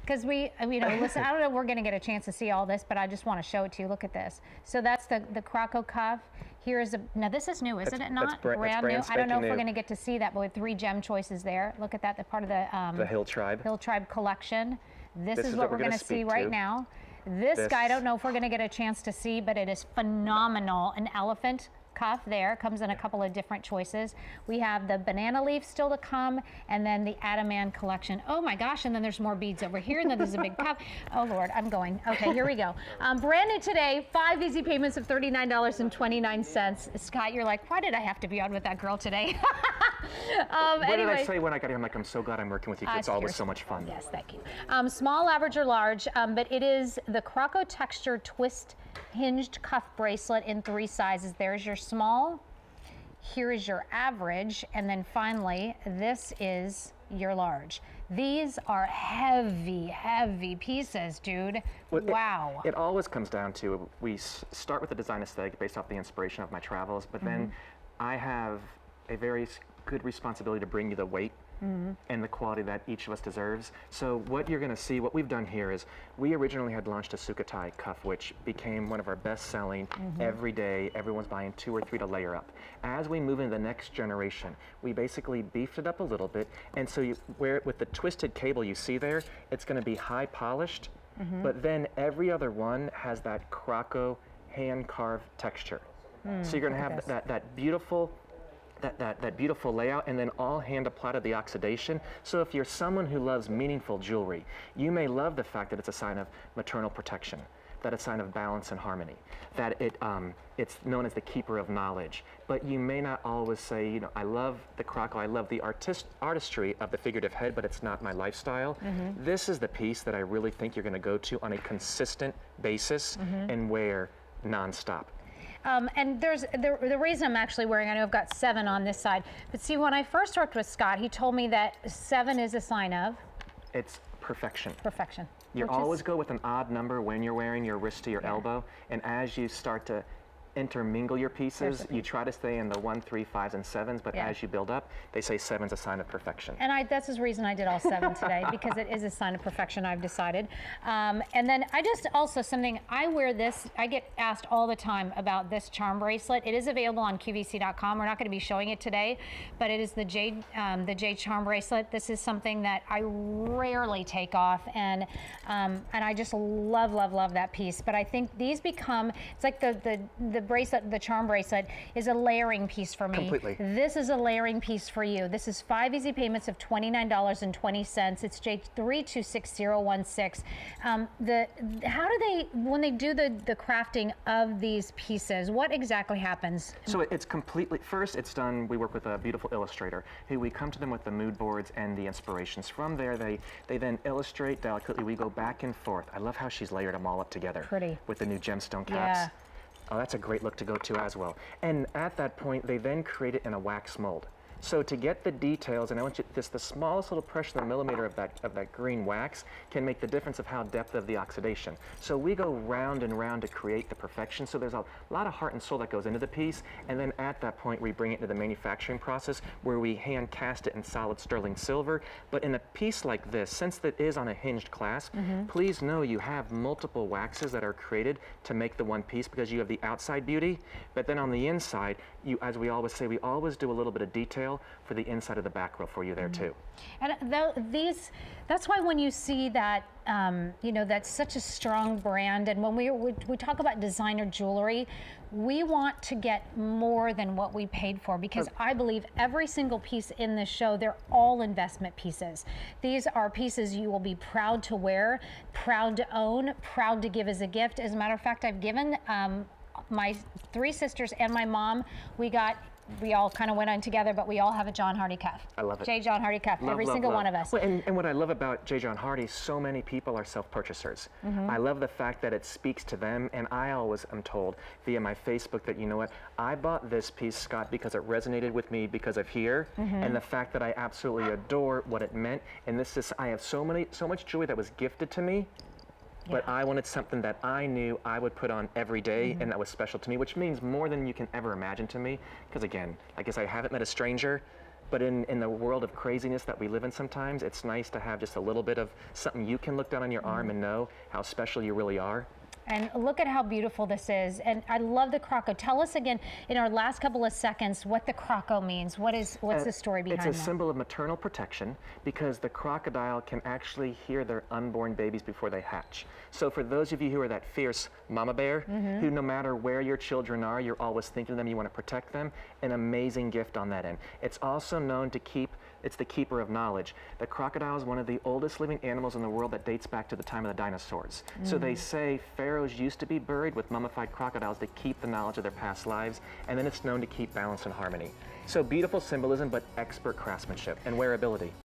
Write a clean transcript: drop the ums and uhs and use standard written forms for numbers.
because listen, I don't know if we're going to get a chance to see all this, but I just want to show it to you. Look at this. So that's the Croco cuff. Here's now this is new, isn't it not? Brand new. I don't know if we're going to get to see that, but with 3 gem choices there. Look at that, the part of the Hill Tribe. Hill Tribe collection. This is what we're going to see right now. This guy, I don't know if we're going to get a chance to see, but it is phenomenal. An elephant cuff there, comes in a couple of different choices. We have the banana leaf still to come, and then the Adaman collection. Oh my gosh, and then there's more beads over here, and then there's a big cuff. Oh Lord, I'm going. Okay, here we go. Brand new today, 5 easy payments of $39.29. Scott, you're like, why did I have to be on with that girl today? What did I say when I got here? I'm like, I'm so glad I'm working with you because it's always so much fun. Yes, thank you. Small, average, or large, but it is the Croco Texture Twist Hinged Cuff Bracelet in 3 sizes. There's your small, here is your average, and then finally, this is your large. These are heavy, heavy pieces, dude. Well, wow. It always comes down to, we start with the design aesthetic based off the inspiration of my travels, but then I have a very good responsibility to bring you the weight and the quality that each of us deserves. So what you're going to see, what we've done here is, we originally had launched a Sukhothai cuff, which became one of our best-selling. Every day, everyone's buying 2 or 3 to layer up. As we move into the next generation, we basically beefed it up a little bit, and so you wear it with the twisted cable you see there, it's going to be high polished, but then every other one has that Croco hand-carved texture. So you're going to have that beautiful that beautiful layout, and then all hand applied the oxidation. So if you're someone who loves meaningful jewelry, you may love the fact that it's a sign of maternal protection, that it's a sign of balance and harmony, that it's known as the keeper of knowledge. But you may not always say, you know, I love the Croco, I love the artistry of the figurative head, but it's not my lifestyle. This is the piece that I really think you're going to go to on a consistent basis and wear nonstop. And there's the reason I'm actually wearing, I know I've got 7 on this side, but see, when I first worked with Scott, he told me that 7 is a sign of? It's perfection. Perfection. You always go with an odd number when you're wearing your wrist to your elbow, and as you start to intermingle your pieces, you try to stay in the 1, 3, 5s, and 7s, but as you build up, they say 7's a sign of perfection. And that's the reason I did all 7 today, because it is a sign of perfection, I've decided. And then I just also, something, I wear this, I get asked all the time about this charm bracelet. It is available on QVC.com. We're not going to be showing it today, but it is the jade charm bracelet. This is something that I rarely take off, and I just love, love, love that piece. But I think these become, it's like the bracelet, the charm bracelet, is a layering piece for me. Completely. This is a layering piece for you. This is 5 easy payments of $29.20. It's J326016. How do they, when they do the crafting of these pieces, what exactly happens? So it's completely, first it's done, we work with a beautiful illustrator who we come to them with the mood boards and the inspirations. From there, they then illustrate delicately. We go back and forth. I love how she's layered them all up together. Pretty. With the new gemstone caps. Oh, that's a great look to go to as well. And at that point, they then create it in a wax mold. So to get the details, and I want you, just the smallest little pressure in the millimeter of that green wax can make the difference of how depth of the oxidation. So we go round and round to create the perfection. So there's a lot of heart and soul that goes into the piece. And then at that point, we bring it into the manufacturing process where we hand cast it in solid sterling silver. But in a piece like this, since it is on a hinged clasp, please know you have multiple waxes that are created to make the one piece, because you have the outside beauty, but then on the inside, you, as we always say, we always do a little bit of detail for the inside of the back row for you there too. And that's why when you see that, you know, that's such a strong brand, and when we talk about designer jewelry, we want to get more than what we paid for, because I believe every single piece in this show, they're all investment pieces. These are pieces you will be proud to wear, proud to own, proud to give as a gift. As a matter of fact, I've given my 3 sisters and my mom, we all kind of went on together, but we all have a John Hardy cuff. I love it. J. John Hardy cuff, every single one of us. Well, and what I love about J. John Hardy, so many people are self-purchasers. I love the fact that it speaks to them, and I always am told via my Facebook that, you know what, I bought this piece, Scott, because it resonated with me because of here, and the fact that I absolutely adore what it meant. And this is, I have so much joy that was gifted to me. But I wanted something that I knew I would put on every day, and that was special to me, which means more than you can ever imagine to me. Because again, I guess I haven't met a stranger But in the world of craziness that we live in sometimes, it's nice to have just a little bit of something you can look down on your arm and know how special you really are. And look at how beautiful this is. And I love the Croco. Tell us again, in our last couple of seconds, what the Croco means. What's the story behind that? It's a symbol of maternal protection because the crocodile can actually hear their unborn babies before they hatch. So for those of you who are that fierce mama bear, who no matter where your children are, you're always thinking of them, you want to protect them, an amazing gift on that end. It's also known to it's the keeper of knowledge. The crocodile is one of the oldest living animals in the world that dates back to the time of the dinosaurs. So they say pharaohs used to be buried with mummified crocodiles to keep the knowledge of their past lives, and then it's known to keep balance and harmony. So beautiful symbolism, but expert craftsmanship and wearability.